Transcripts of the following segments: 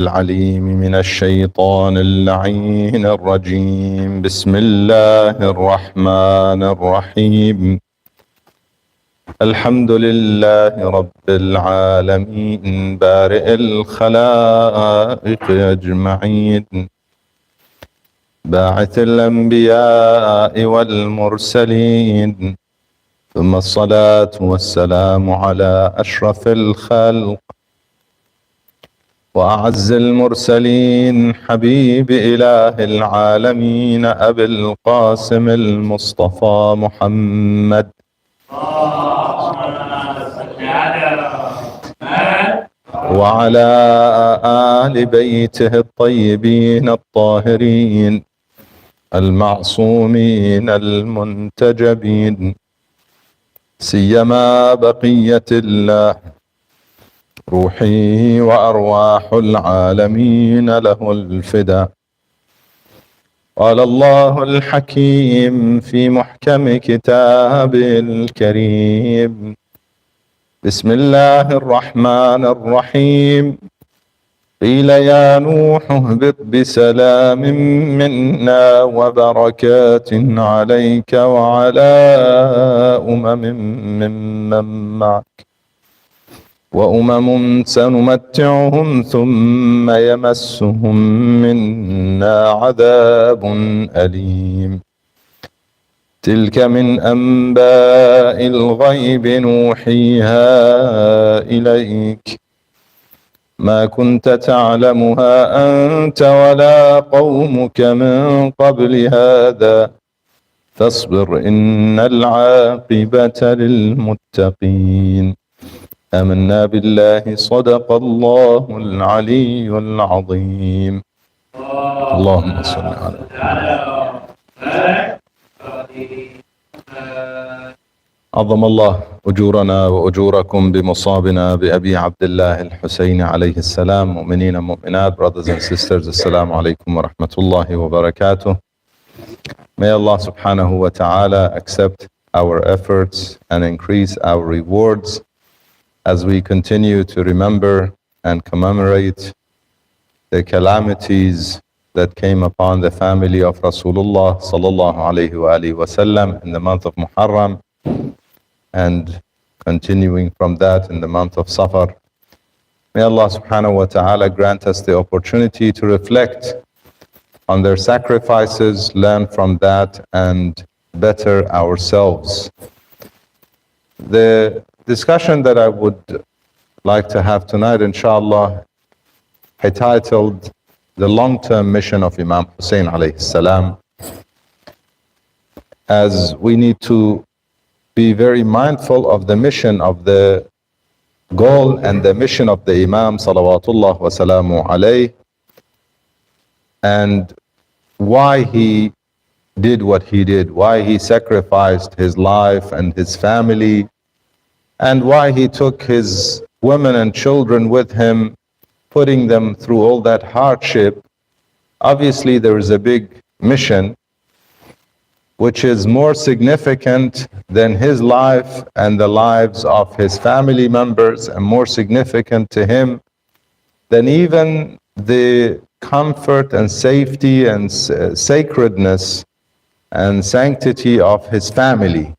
العليم من الشيطان اللعين الرجيم. بسم الله الرحمن الرحيم. الحمد لله رب العالمين بارئ الخلائق أجمعين، باعث الأنبياء والمرسلين، ثم الصلاة والسلام على أشرف الخلق وأعز المرسلين، حبيب إله العالمين أبي القاسم المصطفى محمد، وعلى آل بيته الطيبين الطاهرين المعصومين المنتجبين، سيما بقية الله روحي وأرواح العالمين له الفداء. قال الله الحكيم في محكم كتابه الكريم: بسم الله الرحمن الرحيم. قيل يا نوح اهبط بسلام منا وبركات عليك وعلى ممن معك، وأمم سنمتعهم ثم يمسهم منا عذاب أليم. تلك من أنباء الغيب نوحيها إليك، ما كنت تعلمها أنت ولا قومك من قبل هذا، فاصبر إن العاقبة للمتقين. آمنا بالله صدق الله العلي العظيم. اللهم صل على عظم الله أجورنا وأجوركم بمصابنا بأبي عبد الله الحسين عليه السلام. مؤمنين مؤمنات, brothers and sisters, Assalamu alaikum wa rahmatullahi wa barakatuh. May Allah subhanahu wa ta'ala accept our efforts and increase our rewards as we continue to remember and commemorate the calamities that came upon the family of Rasulullah sallallahu alayhi wa alihi wa sallam in the month of Muharram, and continuing from that in the month of Safar. May Allah subhanahu wa ta'ala grant us the opportunity to reflect on their sacrifices, learn from that, and better ourselves. The discussion that I would like to have tonight, inshallah, I titled The Long-Term Mission of Imam Husain alayhi salam, as we need to be very mindful of the mission of the goal and the mission of the Imam salawatullah wa salamu alayh, and why he did what he did, why he sacrificed his life and his family, and why he took his women and children with him, putting them through all that hardship. Obviously, there is a big mission which is more significant than his life and the lives of his family members, and more significant to him than even the comfort and safety and sacredness and sanctity of his family,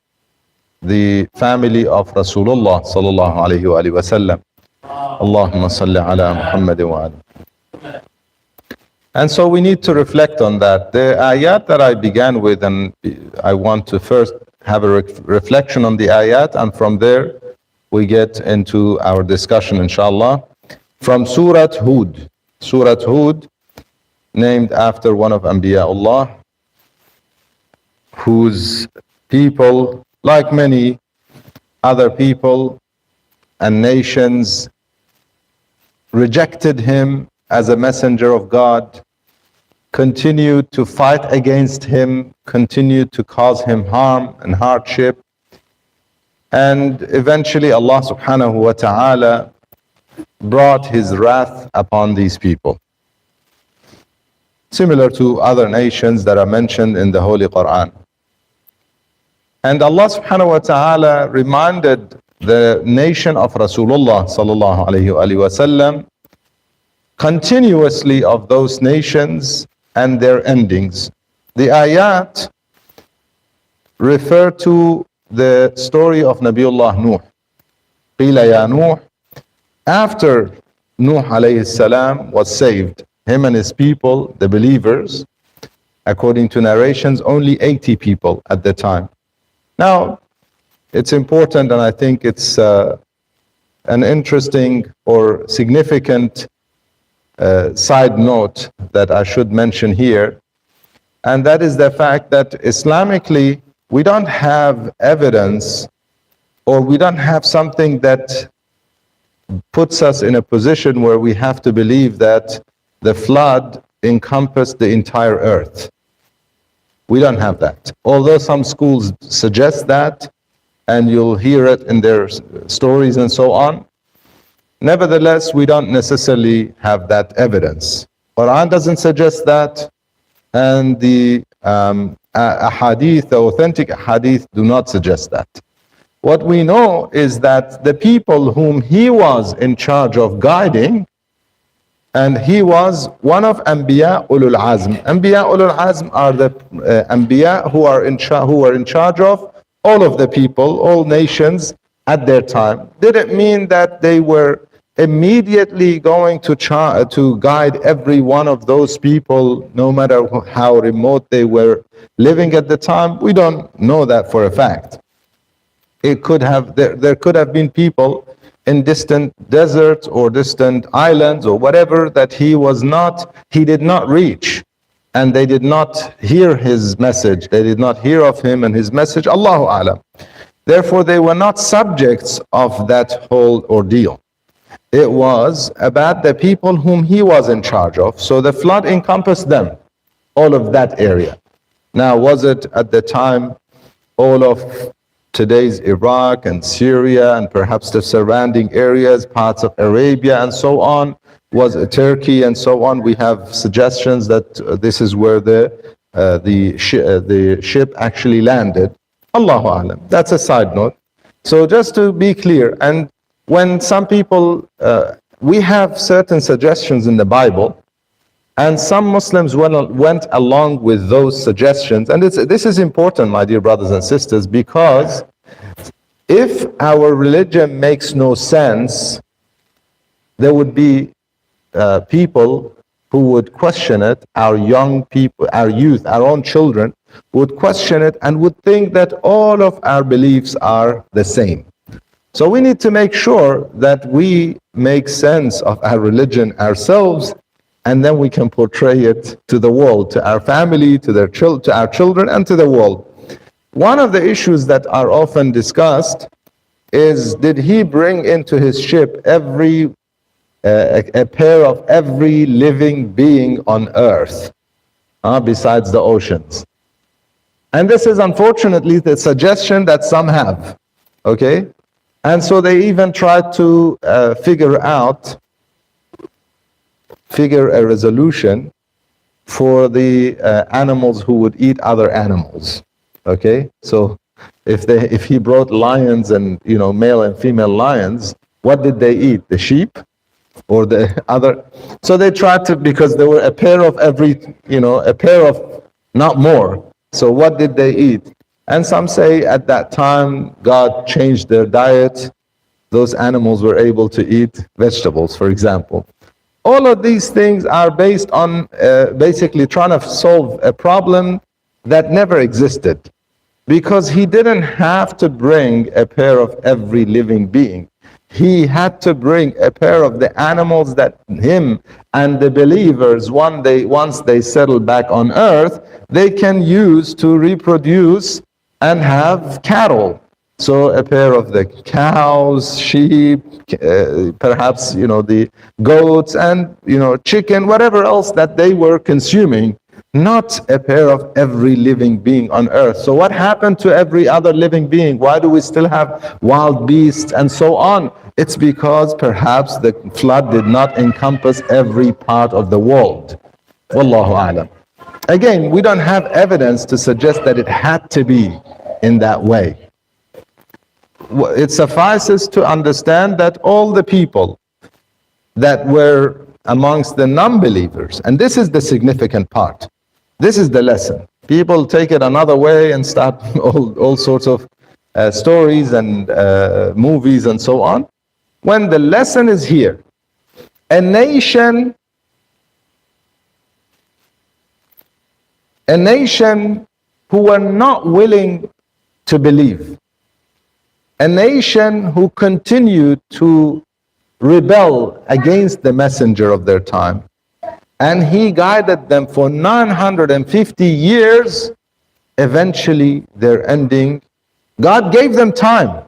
the family of Rasulullah sallallahu alayhi wa sallam. Allahumma salli ala Muhammad wa ala. And so we need to reflect on that. The ayat that I began with, and I want to first have a reflection on the ayat, and from there we get into our discussion, inshallah. From Surah Hud. Surah Hud, named after one of Anbiya'ullah, whose people, like many other people and nations, rejected him as a messenger of God, continued to fight against him, continued to cause him harm and hardship, and eventually Allah subhanahu wa ta'ala brought his wrath upon these people, similar to other nations that are mentioned in the Holy Quran. And Allah subhanahu wa ta'ala reminded the nation of Rasulullah sallallahu alayhi wa sallam continuously of those nations and their endings. The ayat refer to the story of Nabiullah Nuh. قِيلَ يَا نُوح. After Nuh alayhi salam was saved, him and his people, the believers, according to narrations, only 80 people at the time. Now, it's important, and I think it's an interesting or significant side note that I should mention here, and that is the fact that Islamically, we don't have evidence, or we don't have something that puts us in a position where we have to believe that the flood encompassed the entire earth. We don't have that. Although some schools suggest that, and you'll hear it in their stories and so on, nevertheless, we don't necessarily have that evidence. Quran doesn't suggest that, and the ahadith, the authentic ahadith, do not suggest that. What we know is that the people whom he was in charge of guiding, and he was one of Anbiya ulul azm. Anbiya ulul azm are the Anbiya who are in charge of all of the people, all nations at their time. Didn't mean that they were immediately going to guide every one of those people, no matter how remote they were living at the time. We don't know that for a fact. It could have, there could have been people in distant deserts or distant islands or whatever that he did not reach, and they did not hear his message. They did not hear of him and his message. Allahu Alam. Therefore, they were not subjects of that whole ordeal. It was about the people whom he was in charge of. So the flood encompassed them, all of that area. Now, was it at the time all of today's Iraq and Syria and perhaps the surrounding areas, parts of Arabia and so on? Was it Turkey and so on? We have suggestions that this is where the ship actually landed. Allahu Alam. That's a side note. So just to be clear, and when some people, we have certain suggestions in the Bible, and some Muslims went along with those suggestions. And this is important, my dear brothers and sisters, because if our religion makes no sense, there would be people who would question it, our young people, our youth, our own children, would question it and would think that all of our beliefs are the same. So we need to make sure that we make sense of our religion ourselves, and then we can portray it to the world, to our family, to our children, and to the world. One of the issues that are often discussed is, did he bring into his ship a pair of every living being on earth, besides the oceans? And this is unfortunately the suggestion that some have, okay? And so they even tried to figure a resolution for the animals who would eat other animals. Okay, so if he brought lions and male and female lions, what did they eat? The sheep or the other? So they tried to, because there were a pair of every, a pair of, not more. So what did they eat? And some say at that time God changed their diet. Those animals were able to eat vegetables, for example. All of these things are based on basically trying to solve a problem that never existed, because he didn't have to bring a pair of every living being. He had to bring a pair of the animals that him and the believers, once they settle back on earth, they can use to reproduce and have cattle. So a pair of the cows, sheep, perhaps the goats and chicken, whatever else that they were consuming, not a pair of every living being on earth. So what happened to every other living being? Why do we still have wild beasts and so on? It's because perhaps the flood did not encompass every part of the world. Wallahu a'lam. Again, we don't have evidence to suggest that it had to be in that way. It suffices to understand that all the people that were amongst the non-believers. And this is the significant part. This is the lesson. People take it another way and start all sorts of stories and movies and so on. When the lesson is here, a nation who were not willing to believe, a nation who continued to rebel against the messenger of their time, and he guided them for 950 years. Eventually their ending, God gave them time.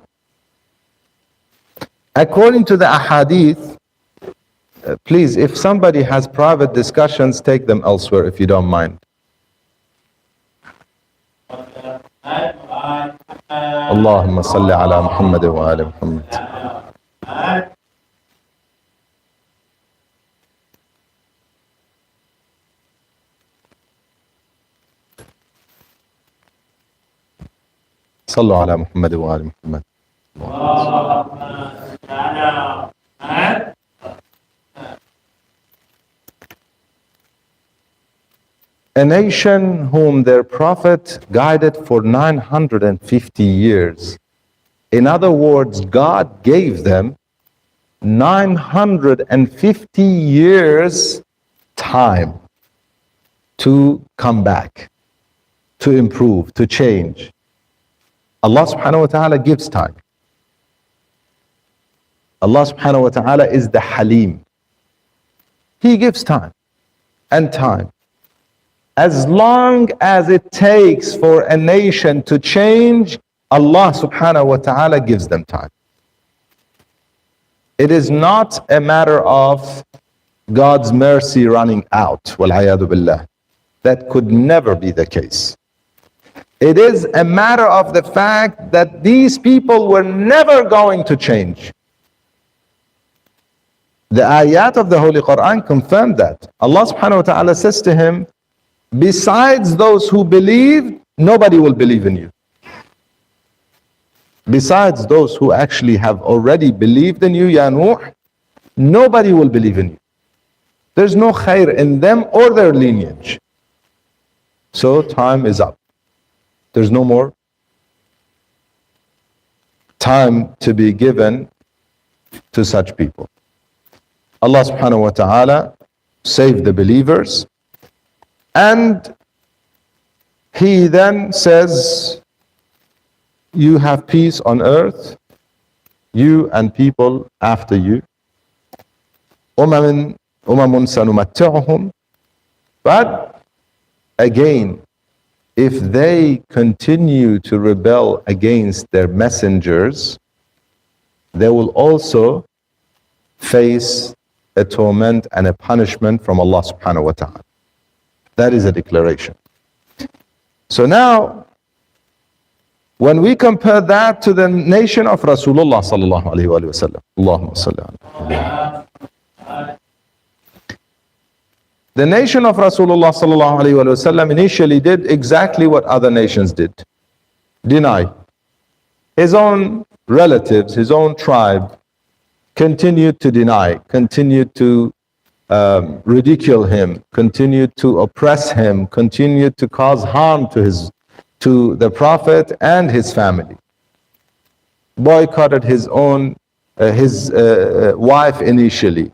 According to the ahadith, please, if somebody has private discussions, take them elsewhere if you don't mind. اللهم صل على محمد وآل محمد. صلوا على محمد وآل محمد. A nation whom their prophet guided for 950 years. In other words, God gave them 950 years time to come back, to improve, to change. Allah subhanahu wa ta'ala gives time. Allah subhanahu wa ta'ala is the Halim. He gives time and time. As long as it takes for a nation to change, Allah subhanahu wa ta'ala gives them time. It is not a matter of God's mercy running out. Wal-'ayadu billah. That could never be the case. It is a matter of the fact that these people were never going to change. The ayat of the Holy Quran confirm that. Allah subhanahu wa ta'ala says to him, besides those who believe, nobody will believe in you. Besides those who actually have already believed in you, Ya Nuh, nobody will believe in you. There's no khair in them or their lineage. So time is up. There's no more time to be given to such people. Allah subhanahu wa ta'ala saved the believers, and He then says, you have peace on earth, you and people after you. أُمَمٌ سَنُمَتِّعُهُمْ. But again, if they continue to rebel against their messengers, they will also face a torment and a punishment from Allah subhanahu wa ta'ala. That is a declaration. So now, when we compare that to the nation of Rasulullah sallallahu alayhi wa sallam, Allahumma salli ala. The nation of Rasulullah sallallahu alayhi wa sallam initially did exactly what other nations did. Deny. His own relatives, his own tribe, continued to deny, continued to ridicule him, continued to oppress him, continued to cause harm to the Prophet and his family. Boycotted his wife initially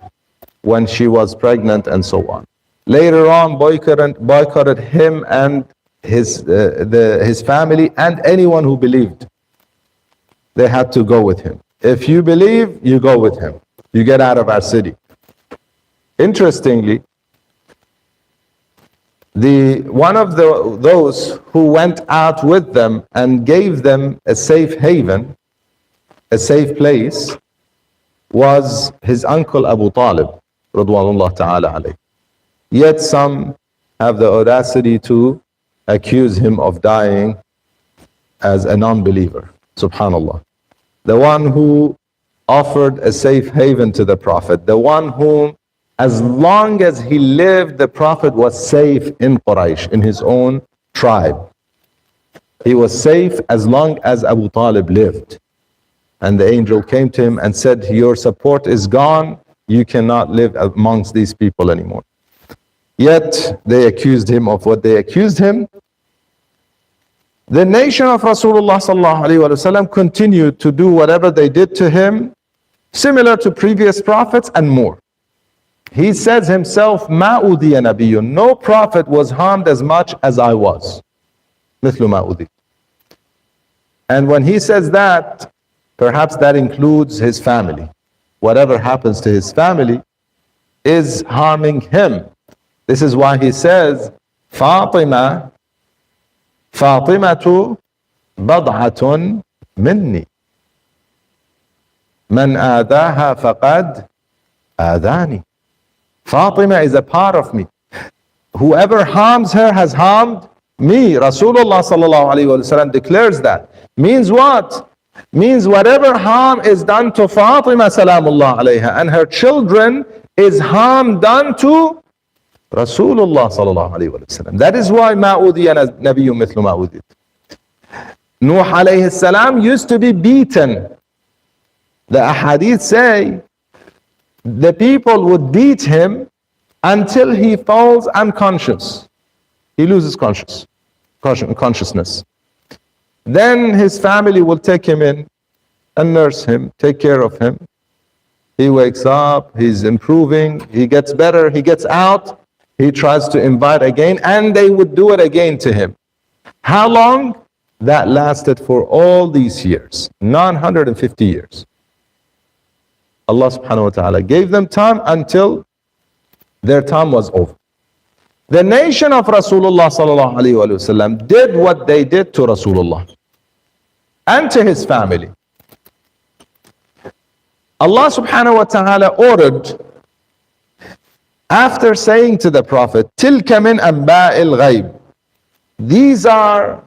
when she was pregnant and so on. Later on, boycotted him and his family and anyone who believed. They had to go with him. If you believe, you go with him. You get out of our city. Interestingly, one of those who went out with them and gave them a safe haven, a safe place, was his uncle Abu Talib, radwanullah ta'ala alayh. Yet some have the audacity to accuse him of dying as a non-believer. Subhanallah. The one who offered a safe haven to the Prophet, the one whom, as long as he lived, the Prophet was safe in Quraysh, in his own tribe. He was safe as long as Abu Talib lived. And the angel came to him and said, your support is gone you cannot live amongst these people anymore. Yet they accused him of what they accused him. The nation of Rasulullah sallallahu alaihi wasallam continued to do whatever they did to him, similar to previous prophets and more. He says himself, "Ma udiya nabiyyun." No prophet was harmed as much as I was. Mithlu ma udi. And when he says that, perhaps that includes his family. Whatever happens to his family is harming him. This is why he says, Fatimatu bad'atun minni. Man adaha faqad adani. Fatima is a part of me. Whoever harms her has harmed me. Rasulullah sallallahu alaihi wasallam declares that. Means what? Means whatever harm is done to Fatima salamullah alayha and her children is harm done to Rasulullah sallallahu alayhi wa sallam. That is why ma udiya nabiyyun mithlu ma udiyat. Nuh alayhi salam used to be beaten. The ahadith say the people would beat him until he falls unconscious. He loses consciousness. Then his family will take him in and nurse him, take care of him. He wakes up, he's improving, he gets better, he gets out, he tries to invite again, and they would do it again to him. How long? That lasted for all these years, 950 years. Allah subhanahu wa ta'ala gave them time until their time was over. The nation of Rasulullah sallallahu alayhi wa sallam did what they did to Rasulullah and to his family. Allah subhanahu wa ta'ala ordered, after saying to the Prophet, Tilka min anba'il ghayb. These are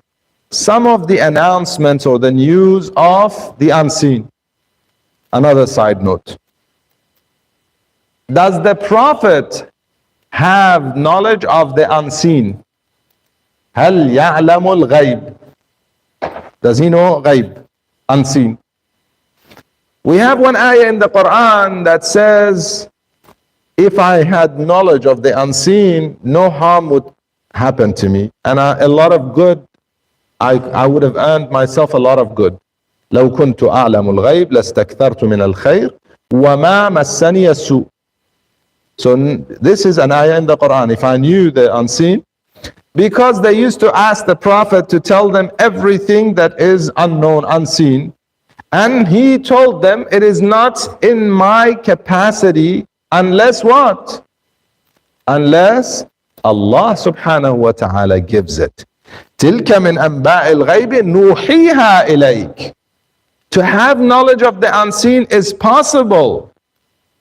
some of the announcements or the news of the unseen. Another side note. Does the Prophet have knowledge of the unseen? هل يعلم الغيب? Does he know غيب? Unseen. We have one ayah in the Quran that says, if I had knowledge of the unseen, no harm would happen to me. And a lot of good, I would have earned myself a lot of good. لو كنت أعلم الغيب لاستكثرت من الخير وما مسني السوء. So this is an ayah in the Quran. If I knew the unseen, because they used to ask the Prophet to tell them everything that is unknown, unseen. And he told them, it is not in my capacity unless what? Unless Allah subhanahu wa ta'ala gives it. تِلْكَ مِنْ أَنْبَاءِ الْغَيْبِ نُوحِيهَا إِلَيْكَ. To have knowledge of the unseen is possible.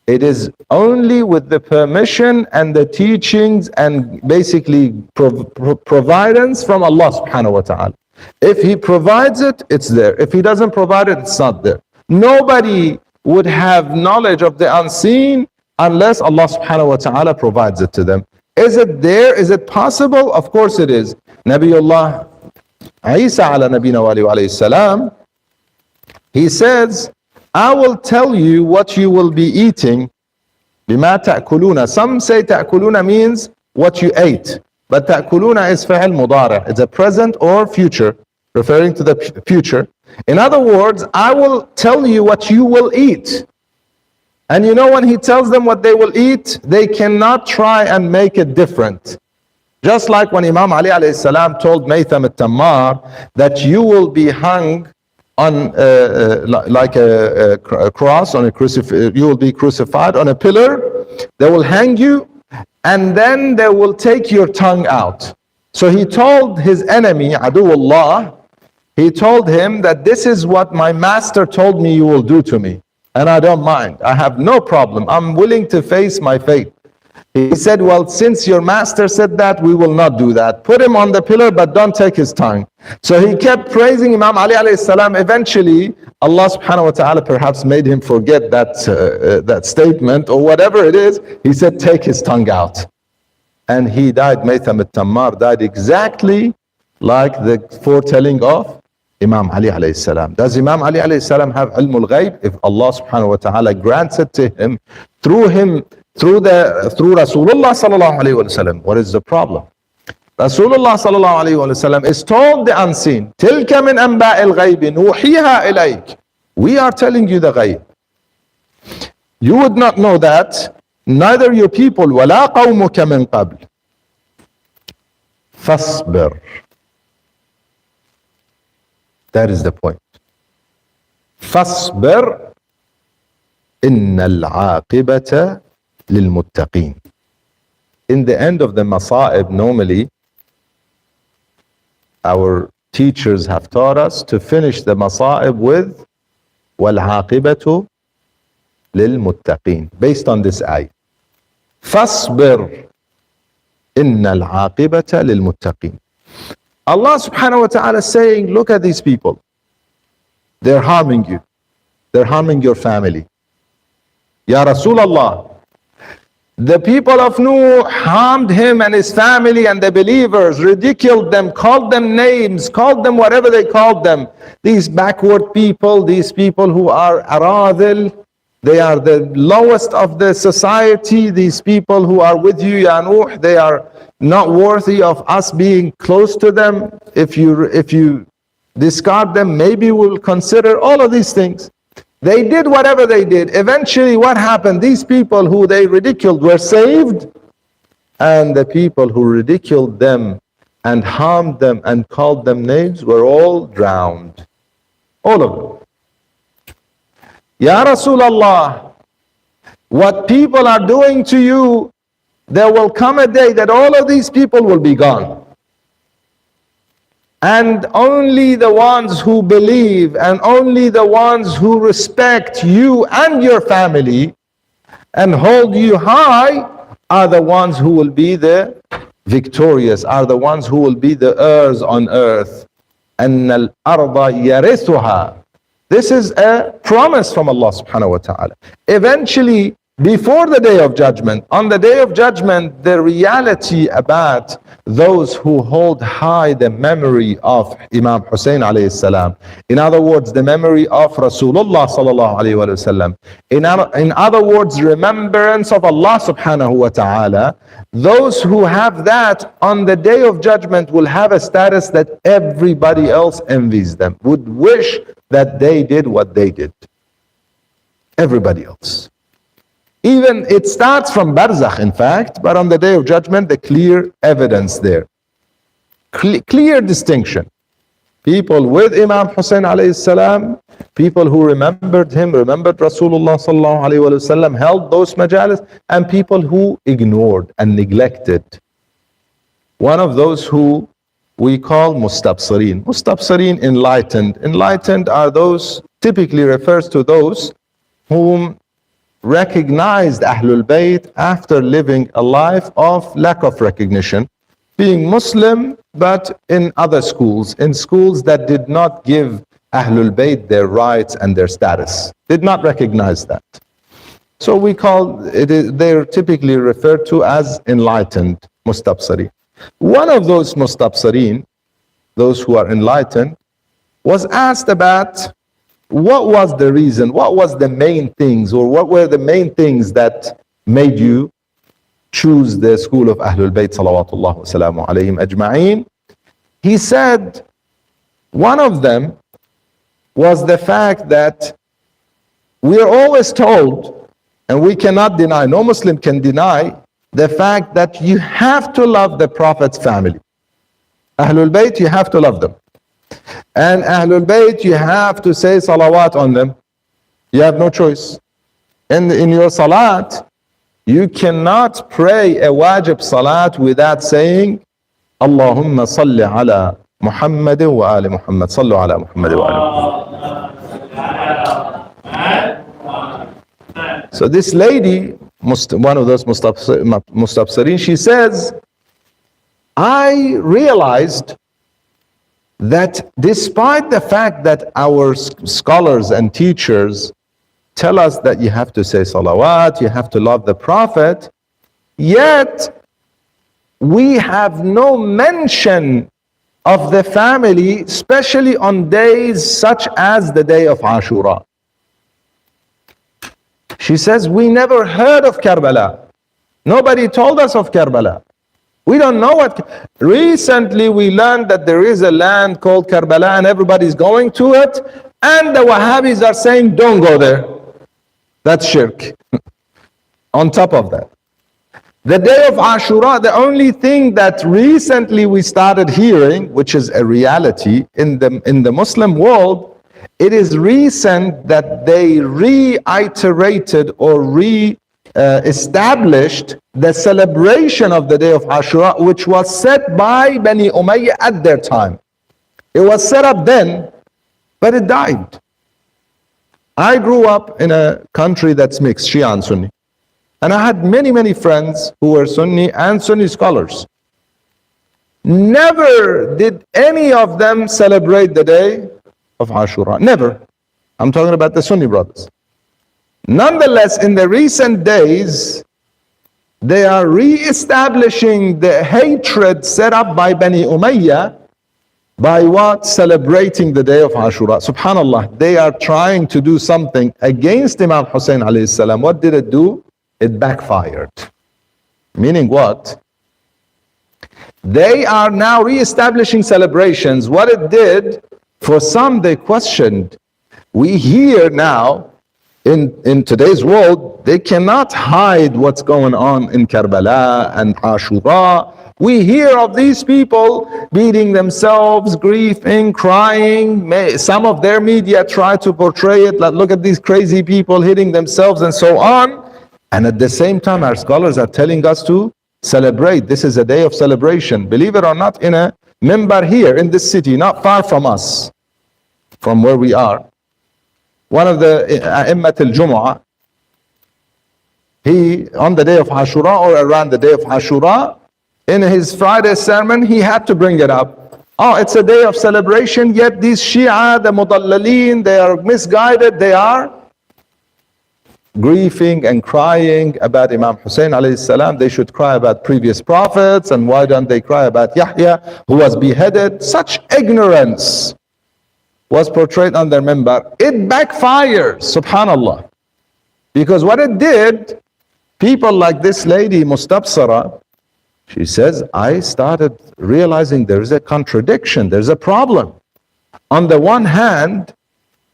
It is only with the permission and the teachings and basically providence from Allah subhanahu wa ta'ala. If he provides it, it's there. If he doesn't provide it, it's not there. Nobody would have knowledge of the unseen unless Allah subhanahu wa ta'ala provides it to them. Is it there? Is it possible? Of course it is. Nabiullah Isa ala nabina wa alayhi salam, he says, I will tell you what you will be eating. بِمَا تَأْكُلُونَ. Some say تَأْكُلُونَ means what you ate. But تَأْكُلُونَ is فعل مضارع. It's a present or future, referring to the future. In other words, I will tell you what you will eat. And you know, when he tells them what they will eat, they cannot try and make it different. Just like when Imam Ali alayhi salam told Maytham al-Tammar that you will be hung on like a cross, on a you will be crucified on a pillar. They will hang you, and then they will take your tongue out. So he told his enemy, Aduwullah, he told him that this is what my master told me you will do to me, and I don't mind. I have no problem. I'm willing to face my fate. He said, well, since your master said that, we will not do that. Put him on the pillar, but don't take his tongue. So he kept praising Imam Ali alayhi salam. Eventually, Allah subhanahu wa ta'ala perhaps made him forget that statement or whatever it is. He said, take his tongue out. And he died, Maytham al-Tammar died exactly like the foretelling of Imam Ali alayhi salam. Does Imam Ali alayhi salam have ilm al-ghayb? If Allah subhanahu wa ta'ala grants it to him, through Rasulullah sallallahu alayhi wa sallam, what is the problem? Rasulullah sallallahu alayhi wa sallam is told the unseen. تِلْكَ مِنْ أَنْبَاءِ الْغَيْبِ نُوحِيهَا إِلَيْكَ. We are telling you the ghayb. You would not know that, neither your people, وَلَا قَوْمُكَ مِنْ قَبْلِ. فَاصْبِرْ. That is the point. فَاصْبِرْ إِنَّ الْعَاقِبَةَ لِلْمُتَّقِينَ. In the end of the masa'ib, normally, our teachers have taught us to finish the masa'ib with وَالْعَاقِبَةُ لِلْمُتَّقِينَ, based on this ayah. فَاصْبِرْ إِنَّ الْعَاقِبَةَ لِلْمُتَّقِينَ. Allah subhanahu wa ta'ala is saying, look at these people. They're harming you. They're harming your family. Ya Rasulullah, the people of Nuh harmed him and his family and the believers, ridiculed them, called them names, called them whatever they called them. These backward people, these people who are aradil, they are the lowest of the society. These people who are with you, Ya Nuh, they are not worthy of us being close to them. If you discard them, maybe we'll consider all of these things. They did whatever they did. Eventually, what happened? These people who they ridiculed were saved, and the people who ridiculed them and harmed them and called them names were all drowned. All of them. Ya Rasulullah, what people are doing to you, there will come a day that all of these people will be gone. And only the ones who believe and only the ones who respect you and your family and hold you high are the ones who will be the victorious, are the ones who will be the heirs on earth. أَنَّ الْأَرْضَ يَرِثُهَا. This is a promise from Allah subhanahu wa ta'ala. Eventually, before the day of judgment, on the day of judgment, the reality about those who hold high the memory of Imam Husain alayhi salam, in other words, the memory of Rasulullah sallallahu alayhi wa sallam, in other words, remembrance of Allah subhanahu wa ta'ala, those who have that on the day of judgment will have a status that everybody else envies them, would wish that they did what they did. Everybody else. Even it starts from barzakh, in fact, but on the day of judgment, the clear evidence there. Clear distinction. People with Imam Husain alayhi salam, people who remembered him, remembered Rasulullah sallallahu alayhi wa sallam, held those majalis, and people who ignored and neglected. One of those who we call mustabsireen. Mustabsireen, enlightened. Enlightened are those, typically refers to those whom recognized Ahlul Bayt after living a life of lack of recognition, being Muslim, but in other schools, in schools that did not give Ahlul Bayt their rights and their status, did not recognize that. So we call it, they're typically referred to as enlightened mustabsireen. One of those mustabsireen, those who are enlightened, was asked about what was the reason, what was the main things, or what were the main things that made you choose the school of Ahlul Bayt salawatullah wa salamu alayhim ajma'een? He said one of them was the fact that we are always told, and we cannot deny, no Muslim can deny, the fact that you have to love the Prophet's family. Ahlul Bayt, you have to love them. And Ahlul Bayt, you have to say salawat on them. You have no choice. And in your salat, you cannot pray a wajib salat without saying Allahumma salli ala Muhammad wa ali Muhammad. Sallu ala Muhammad wa ali Muhammad. So this lady, one of those mustabsireen, she says, I realized that despite the fact that our scholars and teachers tell us that you have to say salawat, you have to love the Prophet, yet we have no mention of the family, especially on days such as the day of Ashura. She says, we never heard of Karbala. Nobody told us of Karbala. We don't know what. Recently we learned that there is a land called Karbala and everybody's going to it, and the Wahhabis are saying don't go there. That's shirk. On top of that, the day of Ashura, the only thing that recently we started hearing, which is a reality in the Muslim world, it is recent that they reiterated or established the celebration of the day of Ashura, which was set by Bani Umayyah at their time. It was set up then, but it died. I grew up in a country that's mixed, Shia and Sunni. And I had many, many friends who were Sunni and Sunni scholars. Never did any of them celebrate the day of Ashura. Never. I'm talking about the Sunni brothers. Nonetheless, in the recent days, they are re-establishing the hatred set up by Bani Umayyah by what? Celebrating the day of Ashura. Subhanallah, they are trying to do something against Imam Husain alayhi salam. What did it do? It backfired. Meaning what? They are now re-establishing celebrations. What it did, for some they questioned. We hear now, in today's world, they cannot hide what's going on in Karbala and Ashura. We hear of these people beating themselves, grieving, crying. Some of their media try to portray it like, look at these crazy people hitting themselves and so on. And at the same time, our scholars are telling us to celebrate. This is a day of celebration. Believe it or not, in a minbar here in this city, not far from us, from where we are, one of the A'immat al-Jumu'ah, he, on the day of Ashura or around the day of Ashura, in his Friday sermon, he had to bring it up. Oh, it's a day of celebration, yet these Shia, the Mudallalin, they are misguided, they are grieving and crying about Imam Husain alayhi salam. They should cry about previous prophets, and why don't they cry about Yahya who was beheaded? Such ignorance was portrayed on their minbar. It backfires, subhanallah, because what it did, people like this lady Mustabsara, she says, I started realizing there is a contradiction, there's a problem. On the one hand,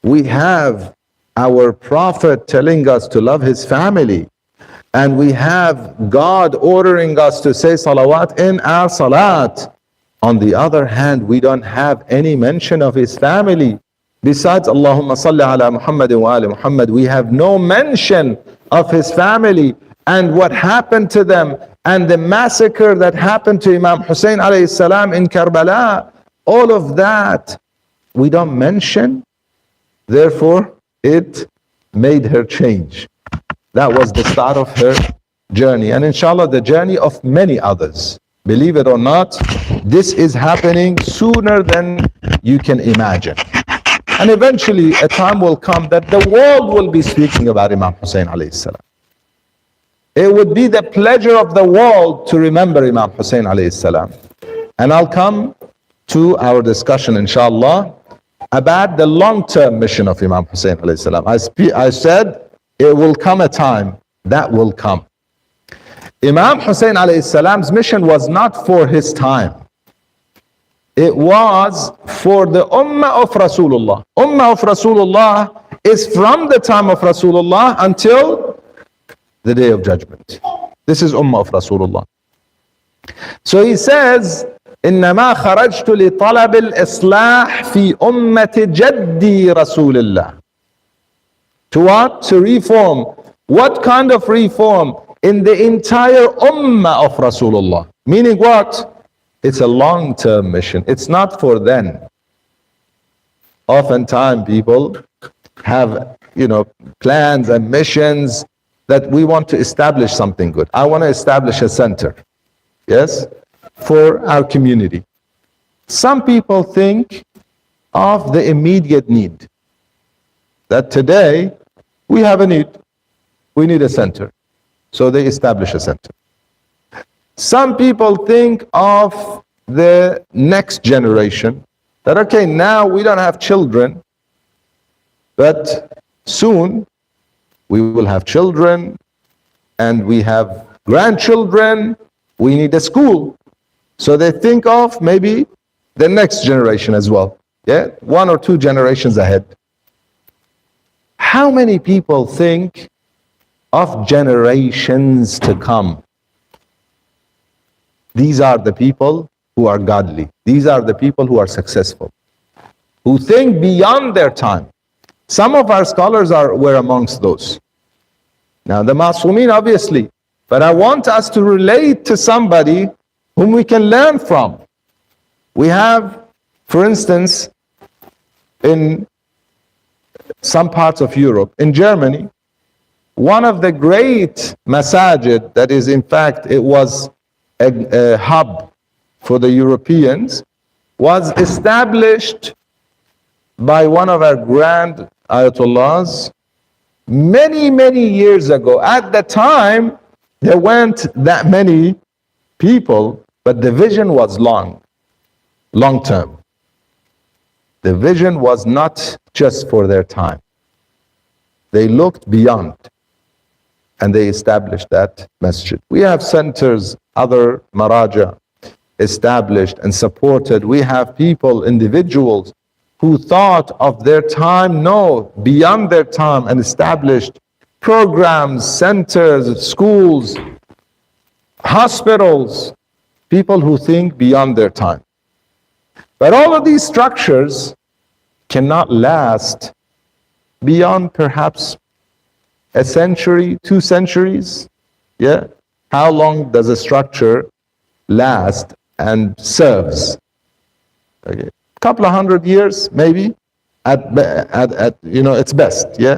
we have our prophet telling us to love his family, and we have God ordering us to say salawat in our salat. On the other hand, we don't have any mention of his family. Besides Allahumma salli ala Muhammad wa ali Muhammad, we have no mention of his family and what happened to them, and the massacre that happened to Imam Husain alayhi salam in Karbala. All of that we don't mention. Therefore, it made her change. That was the start of her journey, and inshallah the journey of many others. Believe it or not, this is happening sooner than you can imagine. And eventually a time will come that the world will be speaking about Imam Husain alayhi salam. It would be the pleasure of the world to remember Imam Husain alayhi salam. And I'll come to our discussion inshallah about the long-term mission of Imam Husain alayhi salam. I said it will come a time that will come. Imam Husain alayhi salam's mission was not for his time. It was for the Ummah of Rasulullah. Ummah of Rasulullah is from the time of Rasulullah until the day of judgment. This is Ummah of Rasulullah. So he says, إنما خرجت لطلب الإصلاح في أمة جدي رسول الله. To what? To reform. What kind of reform? In the entire Ummah of Rasulullah. Meaning what? It's a long-term mission. It's not for then. Oftentimes people have, plans and missions that we want to establish something good. I want to establish a center, yes, for our community. Some people think of the immediate need. That today we have a need. We need a center. So they establish a center. Some people think of the next generation that, okay, now we don't have children, but soon we will have children and we have grandchildren, we need a school. So they think of maybe the next generation as well. Yeah, 1 or 2 generations ahead. How many people think of generations to come? These are the people who are godly. These are the people who are successful, who think beyond their time. Some of our scholars were amongst those. Now the Masumin, obviously, but I want us to relate to somebody whom we can learn from. We have, for instance, in some parts of Europe, in Germany, one of the great masajid, that is, in fact, it was a hub for the Europeans, was established by one of our grand ayatollahs many, many years ago. At the time, there weren't that many people, but the vision was long term. The vision was not just for their time. They looked beyond and they established that masjid. We have centers, other maraja established and supported. We have people, individuals who thought of their time, no, beyond their time, and established programs, centers, schools, hospitals, people who think beyond their time. But all of these structures cannot last beyond perhaps a century, 2 centuries. Yeah? How long does a structure last and serves? Okay. A couple of 100 years, maybe, at its best. Yeah,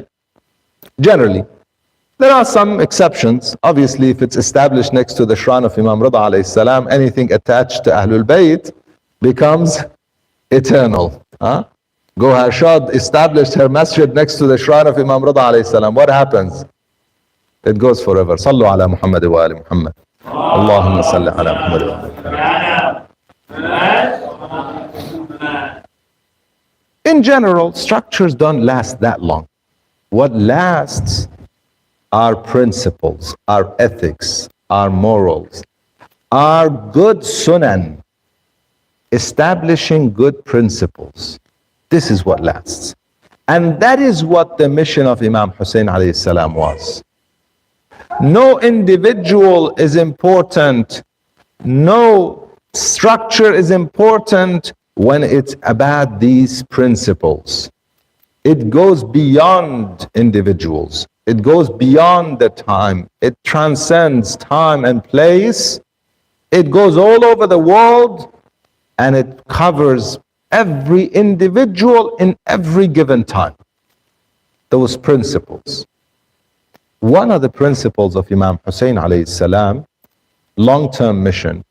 generally. There are some exceptions. Obviously, if it's established next to the shrine of Imam Rida alayhi salam, anything attached to Ahlul Bayt becomes eternal. Gohar Shad established her masjid next to the shrine of Imam Rida alayhi salam. What happens? It goes forever. Sallu ala Muhammad wa ali Muhammad. Allahumma salli ala Muhammad wa ali Muhammad. In general, structures don't last that long. What lasts are principles, are ethics, are morals, are good sunan, establishing good principles. This is what lasts. And that is what the mission of Imam Husain alayhi salam was. No individual is important, no structure is important when it's about these principles. It goes beyond individuals. It goes beyond the time. It transcends time and place. It goes all over the world and it covers every individual in every given time. Those principles. One of the principles of Imam Husain alayhi salam, long-term mission,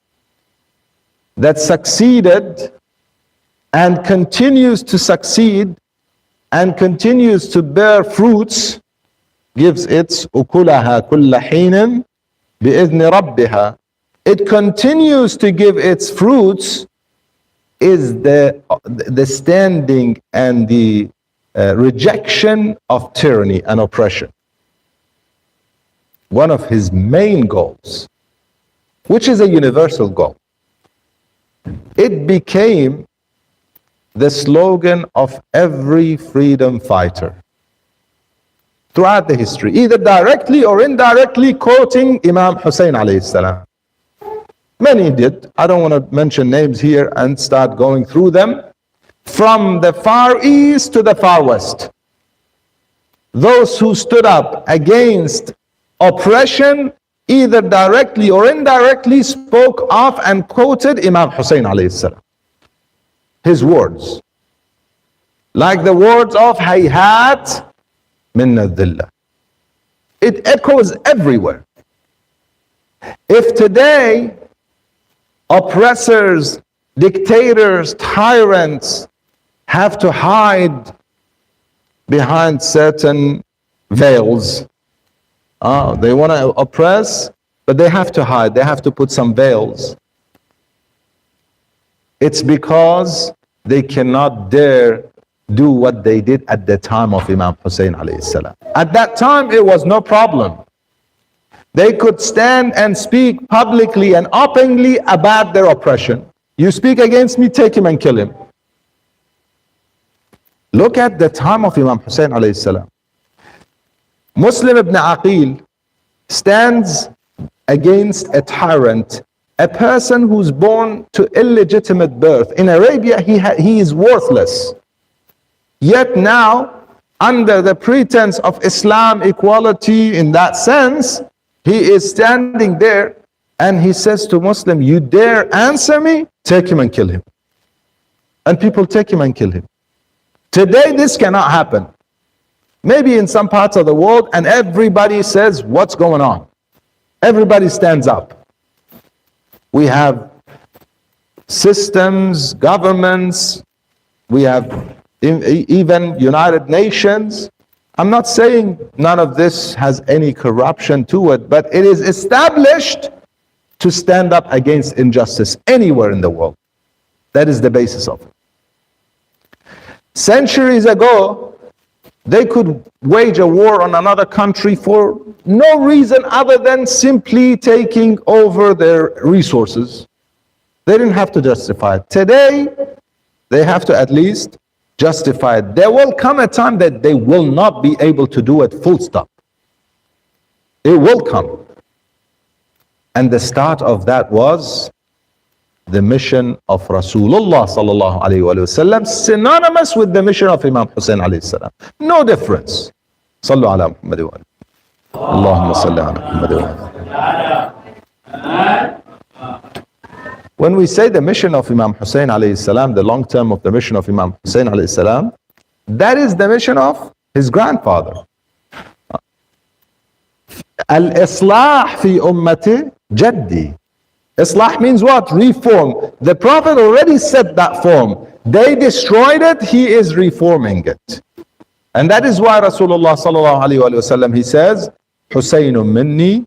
that succeeded and continues to succeed and continues to bear fruits, gives its ukulaha kulla hinin bi'idhni rabbiha. It continues to give its fruits, is the standing and the rejection of tyranny and oppression. One of his main goals, which is a universal goal, it became the slogan of every freedom fighter throughout the history, either directly or indirectly quoting Imam Husain alayhi salam. Many did. I don't want to mention names here and start going through them. From the Far East to the Far West, those who stood up against oppression, either directly or indirectly, spoke of and quoted Imam Husain alayhi salam. His words, like the words of Hayhat minna dhillah. It echoes everywhere. If today oppressors, dictators, tyrants have to hide behind certain veils, they want to oppress, but they have to hide, they have to put some veils. It's because they cannot dare do what they did at the time of Imam Husain alayhi salam. At that time, it was no problem. They could stand and speak publicly and openly about their oppression. You speak against me, take him and kill him. Look at the time of Imam Husain alayhi salam. Muslim ibn Aqil stands against a tyrant, a person who's born to illegitimate birth. In Arabia, he is worthless. Yet now, under the pretense of Islam equality in that sense, he is standing there and he says to Muslim, you dare answer me? Take him and kill him. And people take him and kill him. Today, this cannot happen. Maybe in some parts of the world, and everybody says, what's going on? Everybody stands up. We have systems, governments, we have even United Nations. I'm not saying none of this has any corruption to it, but it is established to stand up against injustice anywhere in the world. That is the basis of it. Centuries ago, they could wage a war on another country for no reason other than simply taking over their resources. They didn't have to justify it. Today, they have to at least justify it. There will come a time that they will not be able to do it, full stop. It will come. And the start of that was the mission of Rasulullah sallallahu alayhi wa sallam, synonymous with the mission of Imam Husain alayhi salam. No difference. Sallu ala Muhammad wa Allahumma salli ala Muhammad wa. When we say the mission of Imam Husain alayhi salam, the long term of the mission of Imam Husain alayhi salam, that is the mission of his grandfather. Al-Islah fi ummati jaddi. Islah means what? Reform. The Prophet already set that form. They destroyed it, he is reforming it. And that is why Rasulullah sallallahu alayhi wa sallam, he says, Husaynun minni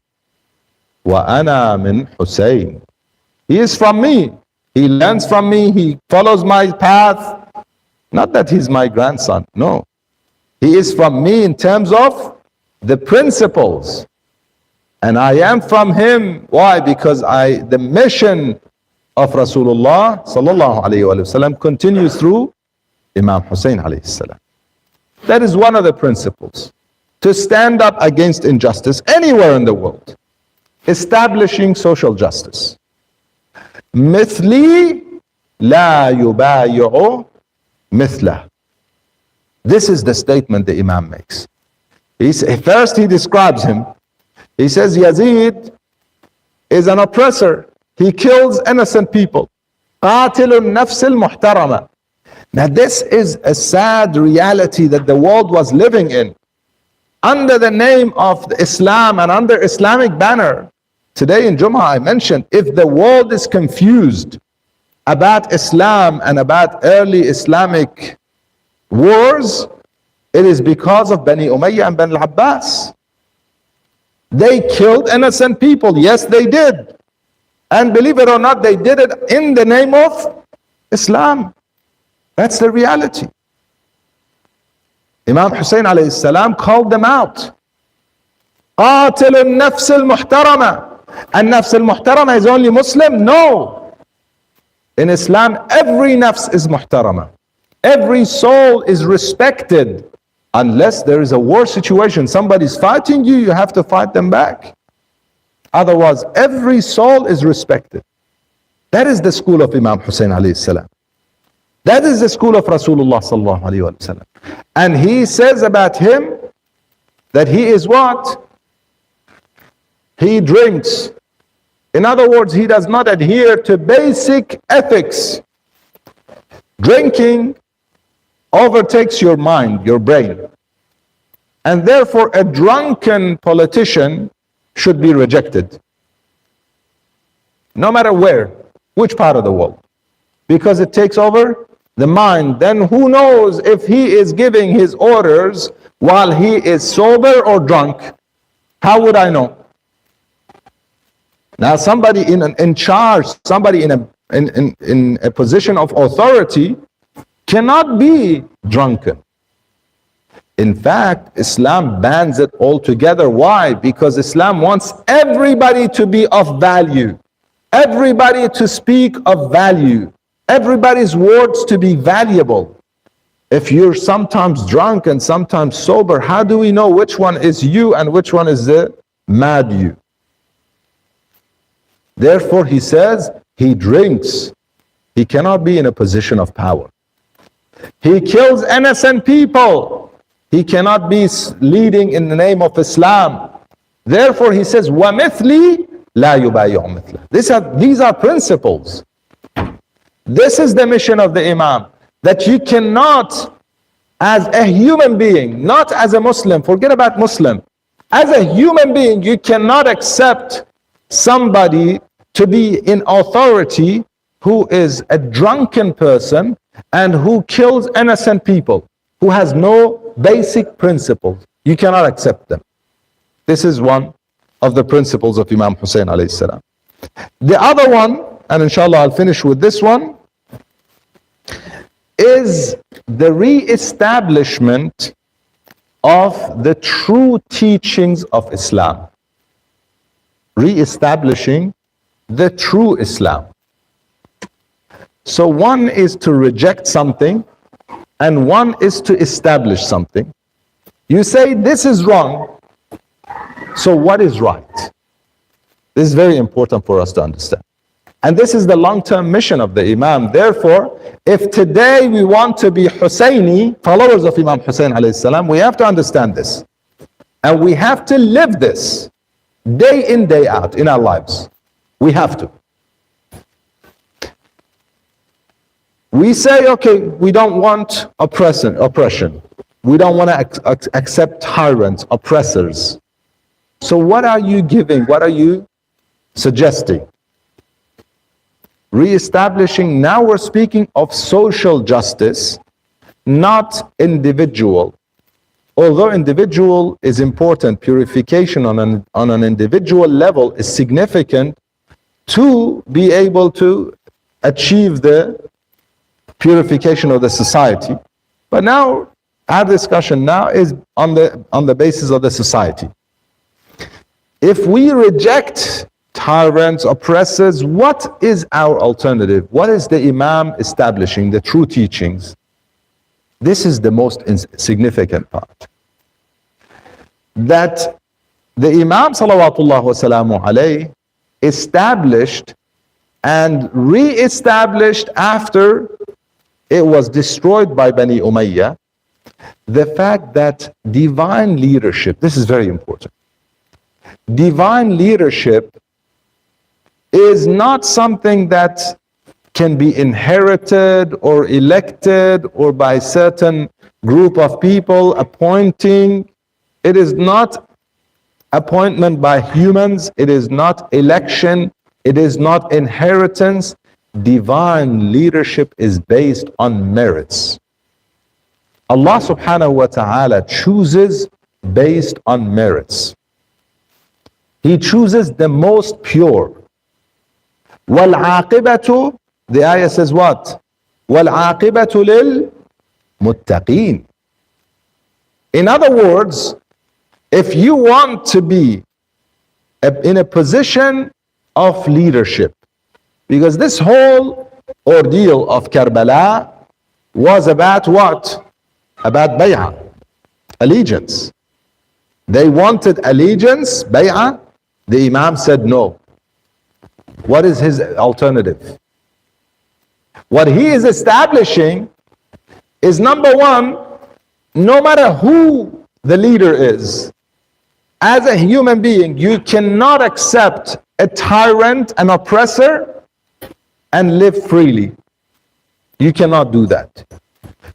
wa ana min Husayn. He is from me. He learns from me. He follows my path. Not that he's my grandson. No. He is from me in terms of the principles. And I am from him. Why? Because the mission of Rasulullah sallallahu alayhi wa sallam continues through Imam Husain alayhi salam. That is one of the principles. To stand up against injustice anywhere in the world. Establishing social justice. مثلي لا يبايع مثله. This is the statement the Imam makes. First he describes him. He says Yazid is an oppressor. He kills innocent people. قاتل النفس المحترمة. Now this is a sad reality that the world was living in. Under the name of Islam and under Islamic banner. Today in Jummah I mentioned, if the world is confused about Islam and about early Islamic wars, it is because of Bani Umayyah and Bani al-Abbas. They killed innocent people. Yes, they did. And believe it or not, they did it in the name of Islam. That's the reality. Imam Husain alayhi salam called them out. قاتل النفس المحترمة. النفس المحترمة is only Muslim? No. In Islam, every nafs is muhtarama. Every soul is respected. Unless there is a war situation, somebody's fighting you, you have to fight them back. Otherwise, every soul is respected. That is the school of Imam Husain alayhi salam. That is the school of Rasulullah sallallahu alayhi wa sallam. And he says about him that he is what? He drinks. In other words, he does not adhere to basic ethics. Drinking overtakes your mind, your brain. And therefore, a drunken politician should be rejected. No matter where, which part of the world. Because it takes over the mind. Then who knows if he is giving his orders while he is sober or drunk? How would I know? Now somebody in charge, somebody in in a position of authority cannot be drunken. In fact, Islam bans it altogether. Why? Because Islam wants everybody to be of value, everybody to speak of value, everybody's words to be valuable. If you're sometimes drunk and sometimes sober, how do we know which one is you and which one is the mad you? Therefore, he says, he drinks, he cannot be in a position of power. He kills innocent people, he cannot be leading in the name of Islam. Therefore, he says, وَمِثْلِي لَا يُبَايِعُ مِثْلَهُ. These are principles. This is the mission of the Imam, that you cannot, as a human being, not as a Muslim, forget about Muslim, as a human being, you cannot accept somebody to be in authority who is a drunken person and who kills innocent people, who has no basic principles. You cannot accept them. This is one of the principles of Imam Husain alayhi salam. The other one, and inshallah I'll finish with this one, is the re-establishment of the true teachings of Islam. Re-establishing the true Islam. So one is to reject something and one is to establish something. You say this is wrong, so what is right? This is very important for us to understand. And this is the long-term mission of the Imam. Therefore, if today we want to be Husayni, followers of Imam Husain alayhi salam, we have to understand this. And we have to live this day in, day out in our lives. We have to. We say, okay, we don't want oppression. We don't want to accept tyrants, oppressors. So what are you giving? What are you suggesting? Re-establishing, now we're speaking of social justice, not individual. Although individual is important, purification on an individual level is significant to be able to achieve the purification of the society. But now our discussion now is on the basis of the society. If we reject tyrants, oppressors, what is our alternative? What is the Imam establishing, the true teachings? This is the most significant part. That the Imam salawatullah wa salamu alayhi established and re-established after it was destroyed by Bani Umayyah, the fact that divine leadership, this is very important. Divine leadership is not something that can be inherited or elected or by certain group of people appointing. It is not appointment by humans. It is not election. It is not inheritance. Divine leadership is based on merits. Allah subhanahu wa ta'ala chooses based on merits. He chooses the most pure. وَالْعَاقِبَةُ, the ayah says what? وَالْعَاقِبَةُ لِلْمُتَّقِينَ. In other words, if you want to be in a position of leadership, because this whole ordeal of Karbala was about what? About bay'ah, allegiance. They wanted allegiance, bay'ah. The Imam said no. What is his alternative? What he is establishing is, number one, no matter who the leader is, as a human being, you cannot accept a tyrant, an oppressor, and live freely. You cannot do that.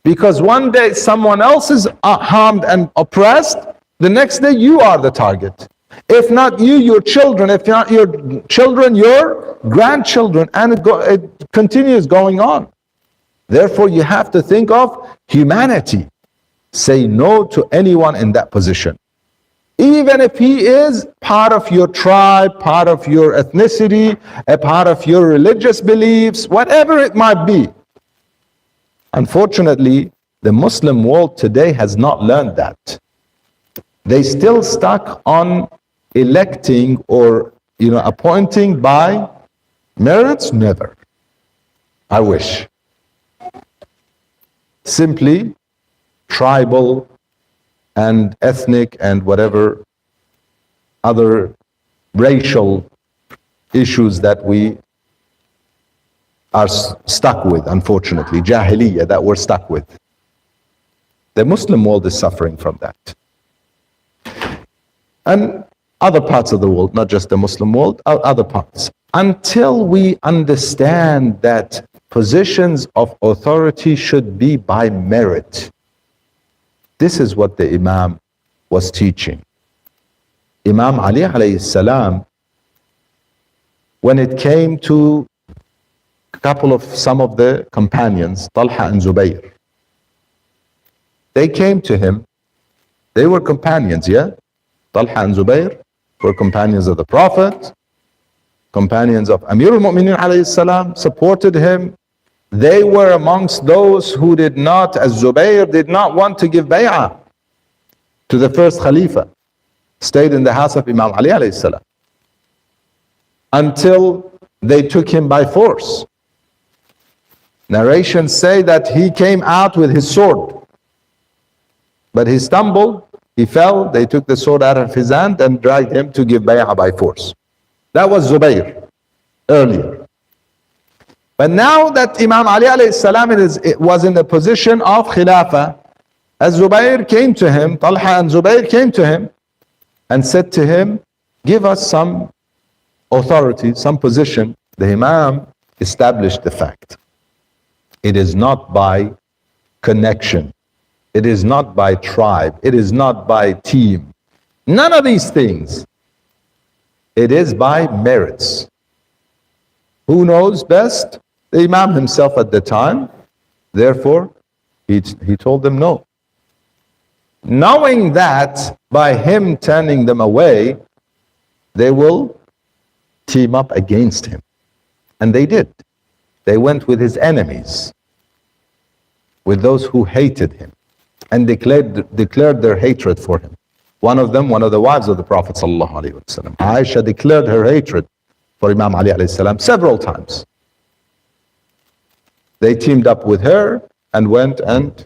Because one day someone else is harmed and oppressed, the next day you are the target. If not you, your children. If not your children, your grandchildren. And it continues going on. Therefore, you have to think of humanity. Say no to anyone in that position. Even if he is part of your tribe, part of your ethnicity, a part of your religious beliefs, whatever it might be. Unfortunately, the Muslim world today has not learned that. They still stuck on electing or appointing by merits. Never. I wish. Simply tribal and ethnic and whatever other racial issues that we are stuck with, unfortunately, jahiliyyah, that we're stuck with. The Muslim world is suffering from that. And other parts of the world, not just the Muslim world, other parts. Until we understand that positions of authority should be by merit. This is what the Imam was teaching. Imam Ali alayhi salam, when it came to some of the companions, Talha and Zubayr, they came to him. They were companions, yeah? Talha and Zubayr were companions of the Prophet, companions of Amir al-Mu'mineen alayhi salam, supported him. They were amongst those who did not, as Zubayr did not want to give bay'ah to the first Khalifa, stayed in the house of Imam Ali alayhi salam until they took him by force. Narrations say that he came out with his sword, but he stumbled, he fell, they took the sword out of his hand and dragged him to give bay'ah by force. That was Zubayr earlier. But now that Imam Ali alayhi salam was in the position of Khilafah, as Zubayr came to him, Talha and Zubayr came to him and said to him, give us some authority, some position. The Imam established the fact. It is not by connection. It is not by tribe. It is not by team. None of these things. It is by merits. Who knows best? The Imam himself at the time. Therefore, he told them no. Knowing that by him turning them away, they will team up against him. And they did. They went with his enemies, with those who hated him, and declared their hatred for him. One of them, one of the wives of the Prophet ﷺ, Aisha, declared her hatred for Imam Ali alayhi salam several times. They teamed up with her and went, and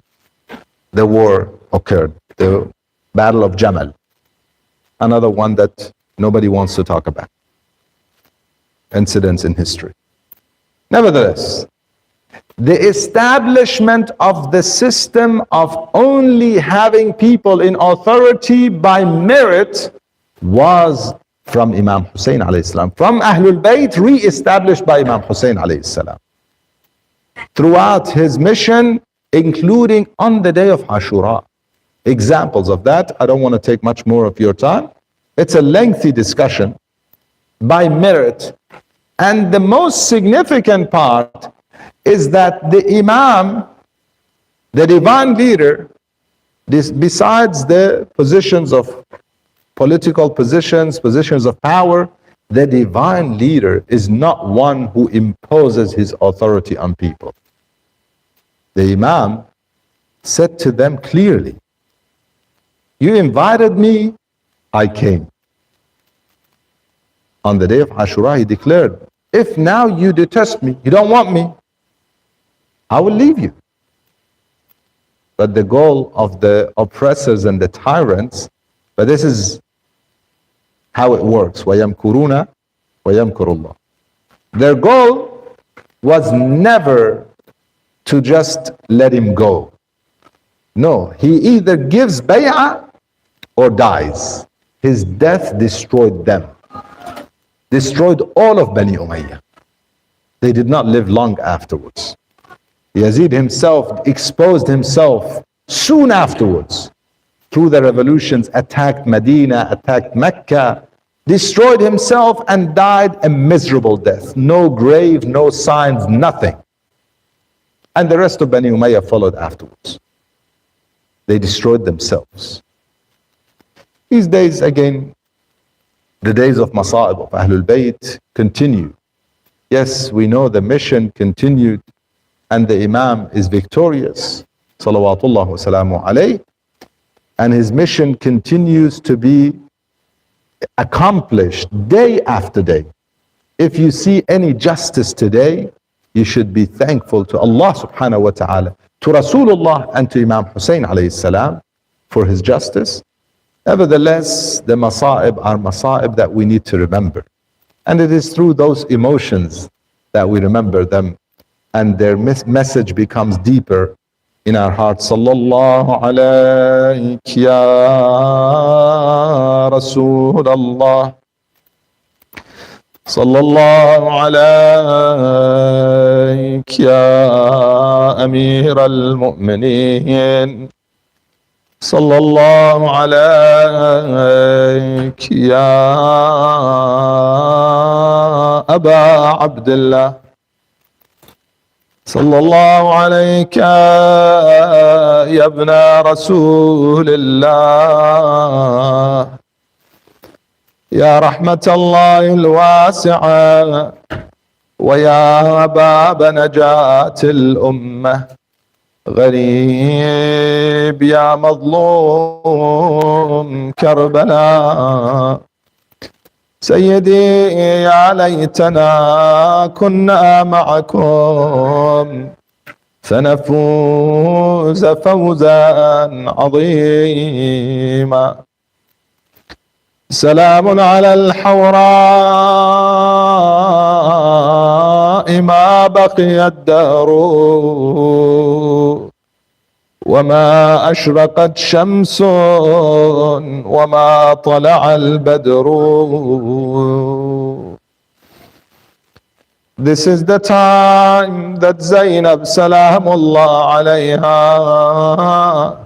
the war occurred, the Battle of Jamal. Another one that nobody wants to talk about. Incidents in history. Nevertheless, the establishment of the system of only having people in authority by merit was from Imam Husain alayhi salam, from Ahlul Bayt, re-established by Imam Husain alayhi salam. Throughout his mission, including on the day of Ashura. Examples of that, I don't want to take much more of your time. It's a lengthy discussion by merit. And the most significant part is that the Imam, the divine leader, besides the positions of political positions of power, the divine leader is not one who imposes his authority on people. The Imam said to them clearly, you invited me, I came. On the day of Ashura, he declared, if now you detest me, you don't want me, I will leave you. But the goal of the oppressors and the tyrants, but this is how it works. وَيَمْكُرُونَ وَيَمْكُرُ اللَّهُ. Their goal was never to just let him go. No, he either gives bay'ah or dies. His death destroyed them. Destroyed all of Bani Umayyah. They did not live long afterwards. Yazid himself exposed himself soon afterwards through the revolutions, attacked Medina, attacked Mecca, destroyed himself and died a miserable death. No grave, no signs, nothing. And the rest of Bani Umayyah followed afterwards. They destroyed themselves. These days again, the days of Masa'ib of Ahlul Bayt continue. Yes, we know the mission continued and the Imam is victorious, salawatullah wa salamu alayh, and his mission continues to be accomplished day after day. If you see any justice today, you should be thankful to Allah subhanahu wa ta'ala, to Rasulullah and to Imam Husain alayhi salam for his justice. Nevertheless, the masa'ib are masa'ib that we need to remember. And it is through those emotions that we remember them and their message becomes deeper in our hearts. Sallallahu alayk ya Rasulallah. Sallallahu alayk ya Amir al-Mu'mineen. Sallallahu alayk ya Aba Abdullah. Sallallahu alayka ya ibna Rasulillah. Ya rahmatallahi al-wasi'a wa ya baba najatil ummah. غريب يا مظلوم كربلاء. سيدي يا ليتنا كنا معكم فنفوز فوزا عظيما. سلام على الحوراء ما بقي الدهر وما أشرقت شمس وما طلع البدر. This is the time that Zainab Salamullah alayha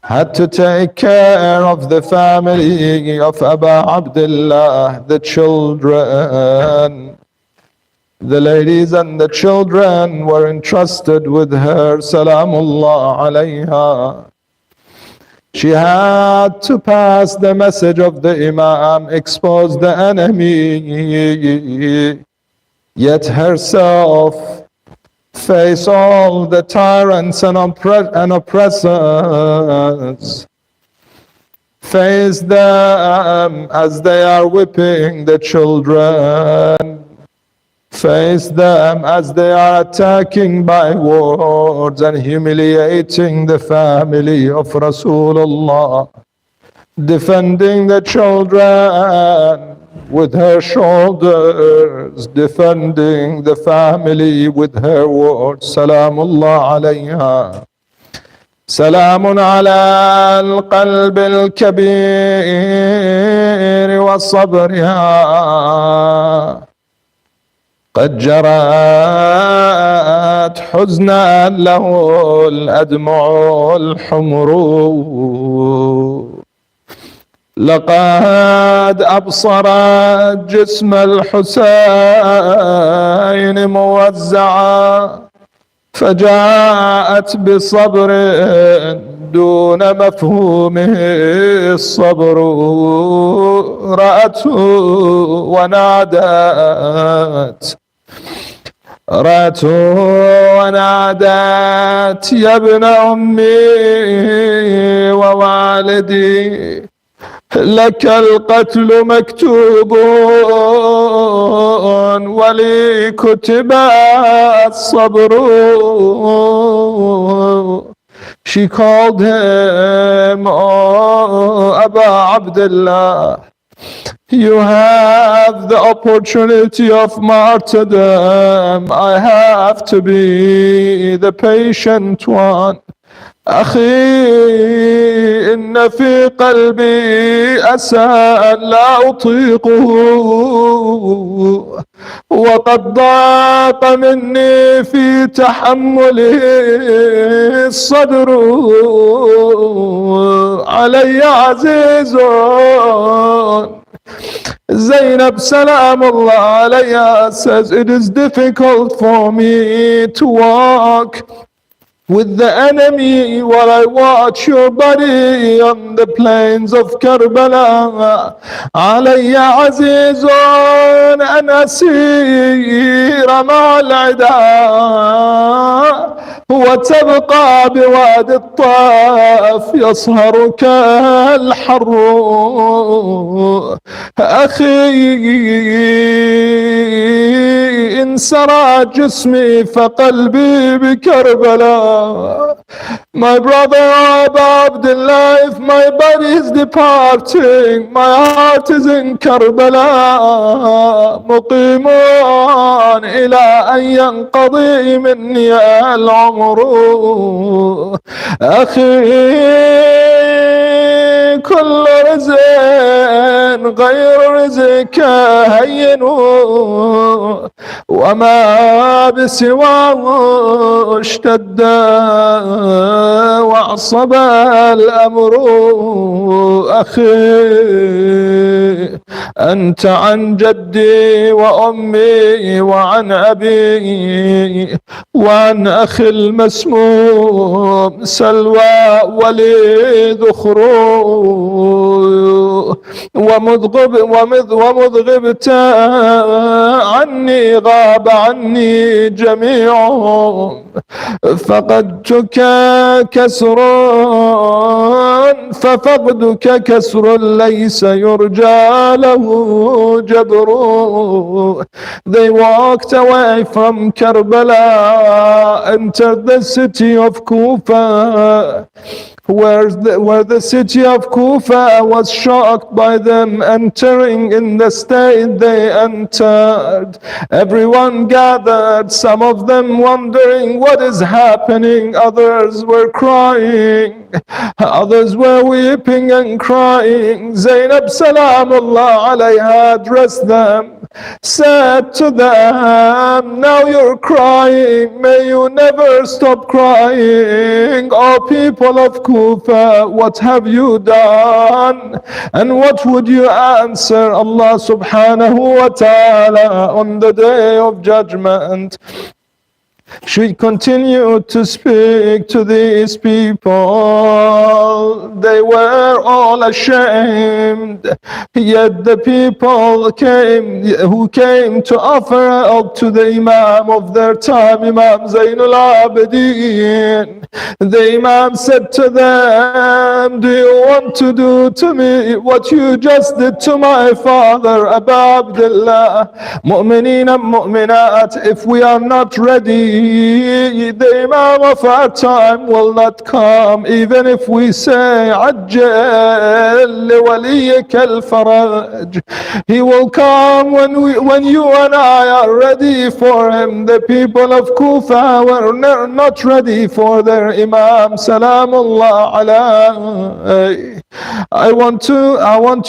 had to take care of the family of Abu Abdullah, the children. The ladies and the children were entrusted with her, Salamullah alayha. She had to pass the message of the Imam, expose the enemy, yet herself face all the tyrants and oppressors. Face them as they are whipping the children. Face them as they are attacking by words and humiliating the family of Rasulullah. Defending the children with her shoulders, defending the family with her words. Salamullah alayha. سلام على القلب الكبير وصبرها قد جرت حزنا له الأدمع الحمر. لقد أبصرت جسم الحسين موزعا فجاءت بصبر دون مفهومه الصبر. رأته ونادت يا ابن أمي ووالدي لك القتل مكتوب ولي كتب الصبر. She called him, oh Abu Abdullah, you have the opportunity of martyrdom. I have to be the patient one. أخي إن في قلبي أسى لا أطيقه وقد ضاق مني في تحمله الصدر. علي عزيز. Zainab Salamullah alayha says, it is difficult for me to walk with the enemy while I watch your body on the plains of Karbala. علي عزيز أن أسير مع العداء وتبقى بوادي الطاف يصهر كالحر. أخي إن سرى جسمي فقلبي بكربلاء. My brother Abdullah, if my body is departing, my heart is in Karbala. مقيمون إلى أن ينقضي مني العمر. أخي كل رزق غير رزقك هين وما بسواه اشتد وعصب الأمر. أخي أنت عن جدي وأمي وعن أبي وعن أخي المسموم سلوى ولي ذخر. ومذ غبت عني غاب عني جميعهم. فقدتك كسر ففقدك كسر ليس يرجى له جبر. They walked away from Karbala, entered the city of Kufa, where the city of Kufa was shocked by them entering in the state they entered. Everyone gathered, some of them wondering what is happening, others were crying, others were weeping and crying. Zainab Salamullah alayha addressed them, said to them, now you're crying, may you never stop crying. O people of Kufa, what have you done? And what would you answer Allah subhanahu wa ta'ala on the day of judgment? She continued to speak to these people. They were all ashamed. Yet the people who came to offer help to the Imam of their time, Imam Zainul Abidin. The Imam said to them, do you want to do to me what you just did to my father, Abu Abdullah? Mu'mineen and mu'minat, if we are not ready, the Imam of our time will not come, even if we say عجل لوليك الفرج. He will come when you and I are ready for him. The people of Kufa were not ready for their Imam Salamullah alayhi. I want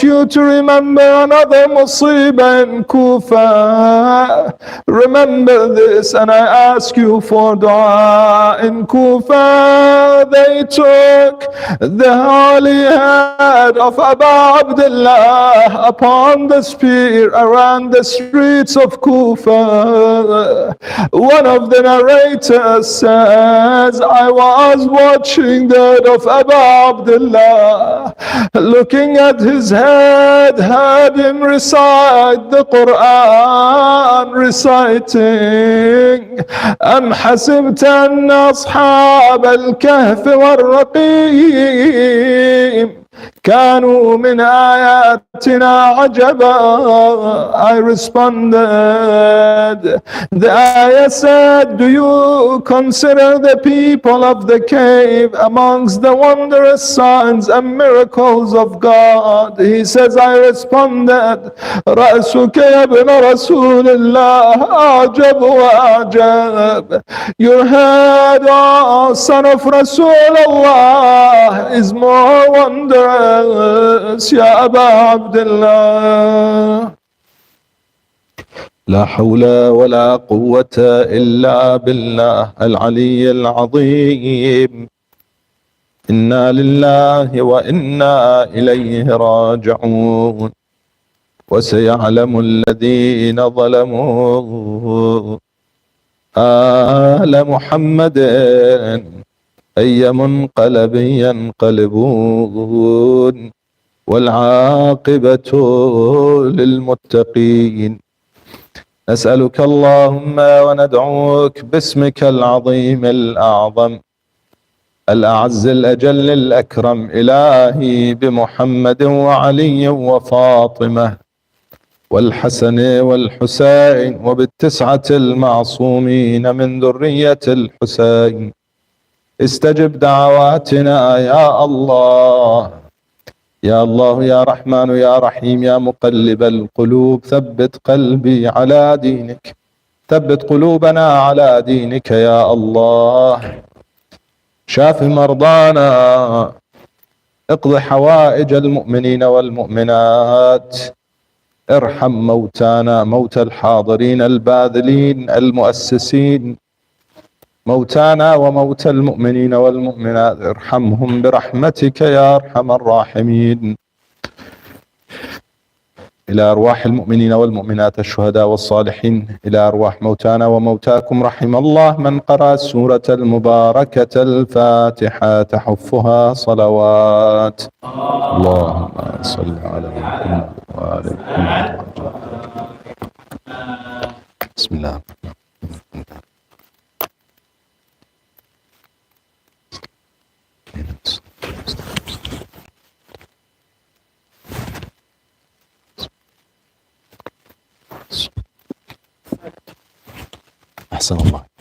you to remember another musibah in Kufa. Remember this, and I ask you for dua. In Kufa, they took the holy head of Abu Abdullah upon the spear around the streets of Kufa. One of the narrators says, I was watching that of Abu Abdullah, looking at his head, heard him recite the Quran, reciting, أم حسبت أن أصحاب الكهف والرقيم كانوا من آياتنا عجبا. I responded, the ayah said, do you consider the people of the cave amongst the wondrous signs and miracles of God? He says, I responded, رأسك يا ابن رسول الله أعجب وأعجب. Your head, oh son of Rasulullah, is more wondrous. يا أبا عبد الله. لا حول ولا قوة إلا بالله العلي العظيم. إنا لله وإنا إليه راجعون. وسيعلم الذين ظلموا آل محمد أي منقلب ينقلبون، والعاقبة للمتقين. نسألك اللهم وندعوك باسمك العظيم الأعظم الأعز الأجل الأكرم، إلهي بمحمد وعلي وفاطمة والحسن والحسين وبالتسعة المعصومين من ذرية الحسين، استجب دعواتنا يا الله. يا الله يا رحمن يا رحيم يا مقلب القلوب، ثبت قلبي على دينك، ثبت قلوبنا على دينك يا الله. شاف مرضانا، اقض حوائج المؤمنين والمؤمنات، ارحم موتانا، موتى الحاضرين الباذلين المؤسسين، موتانا وموتى المؤمنين والمؤمنات، ارحمهم برحمتك يا ارحم الراحمين. إلى أرواح المؤمنين والمؤمنات الشهداء والصالحين، إلى أرواح موتانا وموتاكم، رحم الله من قرأ السورة المباركة الفاتحة تحفها صلوات. اللهم صل على محمد وآل محمد. بسم الله. أحسن الله.